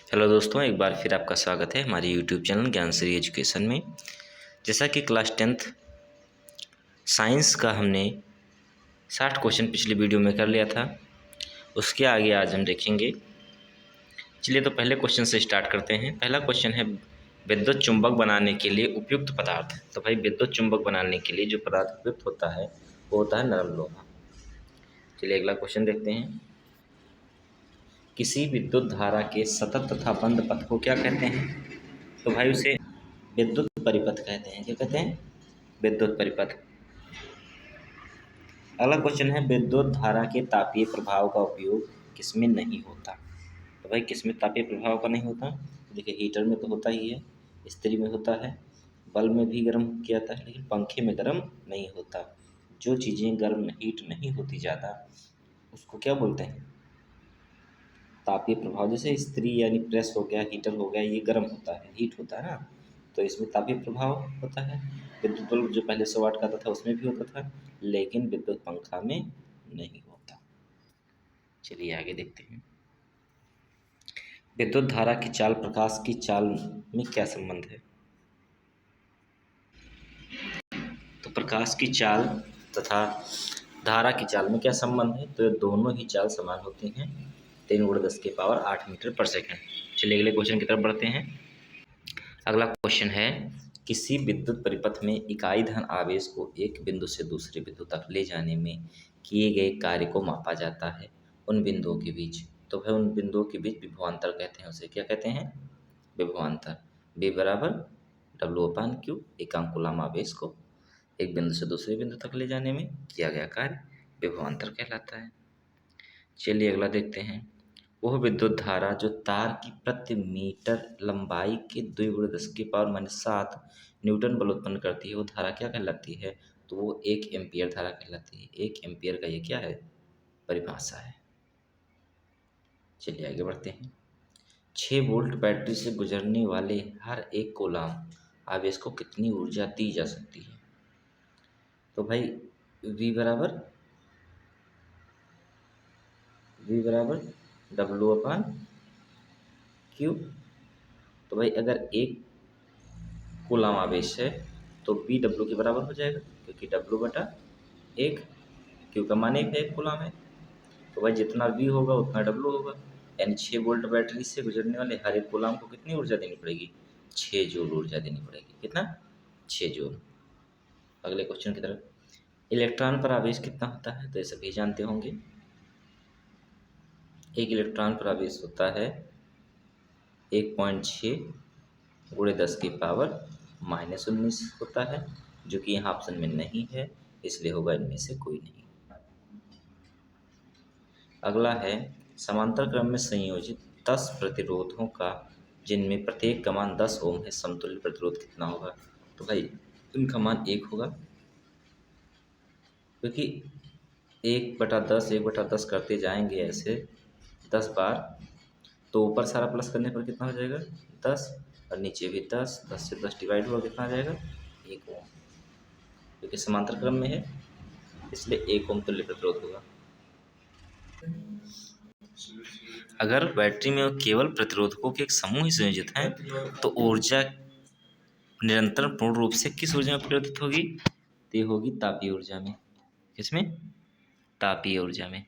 Hello दोस्तों, एक बार फिर आपका स्वागत है हमारे यूट्यूब चैनल ज्ञान श्री एजुकेशन में। जैसा कि क्लास 10th साइंस का हमने 60 क्वेश्चन पिछले वीडियो में कर लिया था, उसके आगे आज हम देखेंगे। चलिए तो पहले क्वेश्चन से स्टार्ट करते हैं। पहला क्वेश्चन है विद्युत चुंबक बनाने के लिए उपयुक्त पदार्थ। तो भाई विद्युत चुंबक बनाने के लिए जो पदार्थ उपयुक्त होता है वो होता है नरम लोहा। चलिए अगला क्वेश्चन देखते हैं। किसी विद्युत धारा के सतत तथा बंद पथ को क्या कहते हैं? तो भाई उसे विद्युत परिपथ कहते हैं। क्या कहते हैं? विद्युत परिपथ। अगला क्वेश्चन है विद्युत धारा के तापीय प्रभाव का उपयोग किसमें नहीं होता? तो भाई किसमें तापीय प्रभाव का नहीं होता? देखिए हीटर में तो होता ही है, इस्त्री में होता है, बल्ब में भी गर्म किया जाता है, लेकिन पंखे में गर्म नहीं होता। जो चीज़ें गर्म हीट नहीं होती ज़्यादा उसको क्या बोलते हैं? तापीय प्रभाव। जैसे इस्त्री यानी प्रेस हो गया, हीटर हो गया, ये गर्म होता है, हीट होता है ना, तो इसमें तापीय प्रभाव होता है। विद्युत बल्ब जो पहले 100 वाट का आता था उसमें भी होता था, लेकिन विद्युत पंखा में नहीं होता। चलिए आगे देखते हैं। विद्युत धारा की चाल प्रकाश की चाल में क्या संबंध है? तो प्रकाश की चाल तथा धारा की चाल में क्या संबंध है? तो ये दोनों ही चाल समान होती हैं, 10⁻⁸ मीटर पर सेकंड। चलिए अगले क्वेश्चन की तरफ बढ़ते हैं। अगला क्वेश्चन है किसी विद्युत परिपथ में इकाई धन आवेश को एक बिंदु से दूसरे बिंदु तक ले जाने में किए गए कार्य को मापा जाता है उन बिंदुओं के बीच। तो भाई उन बिंदुओं के बीच विभवांतर कहते हैं। उसे क्या कहते हैं? विभवांतर। V बराबर W/Q, एकांक कूलम आवेश को एक बिंदु से दूसरे बिंदु तक ले जाने में किया गया कार्य विभवांतर कहलाता है। चलिए अगला देखते हैं। वह विद्युत धारा जो तार की प्रति मीटर लंबाई के 2 × 10⁻⁷ न्यूटन बल उत्पन्न करती है, वो धारा क्या कहलाती है? तो वो 1 एम्पियर धारा कहलाती है। 1 एम्पियर का ये क्या है? परिभाषा है। चलिए आगे बढ़ते हैं। 6 वोल्ट बैटरी से गुजरने वाले हर एक कूलम आवेश को कितनी ऊर्जा दी जा सकती है? तो भाई V बराबर W/Q। तो भाई अगर एक कूलम आवेश है तो B W के बराबर हो जाएगा, क्योंकि W/1, Q का मान 1 है, 1 कूलम है। तो भाई जितना V होगा उतना W होगा, यानी 6 वोल्ट बैटरी से गुजरने वाले हर एक कूलम को कितनी ऊर्जा देनी पड़ेगी? 6 जूल ऊर्जा देनी पड़ेगी। कितना? 6 जूल। अगले क्वेश्चन की तरफ। इलेक्ट्रॉन पर आवेश कितना होता है? तो ये सभी जानते होंगे। एक इलेक्ट्रॉन पर आवेश होता है 1.6 × 10⁻⁻19 होता है, जो कि यहाँ ऑप्शन में नहीं है, इसलिए होगा इनमें से कोई नहीं। अगला है समांतर क्रम में संयोजित 10 प्रतिरोधों का जिनमें प्रत्येक का मान 10 ओम है, समतुल्य प्रतिरोध कितना होगा? तो भाई इनका मान 1 होगा, क्योंकि 1/10 करते जाएंगे ऐसे 10 बार, तो ऊपर सारा प्लस करने पर कितना हो जाएगा? 10, और नीचे भी 10। 10 से 10 डिवाइड हुआ, कितना आ जाएगा? 1 ओम। क्योंकि समांतर क्रम में है इसलिए 1 ओम तुल्य प्रतिरोध होगा। अगर बैटरी में केवल प्रतिरोधकों के एक समूह ही संयोजित हैं तो ऊर्जा निरंतर पूर्ण रूप से किस ऊर्जा में परिवर्तित होगी? तो ये होगी तापीय ऊर्जा में। किसमें? तापीय ऊर्जा में।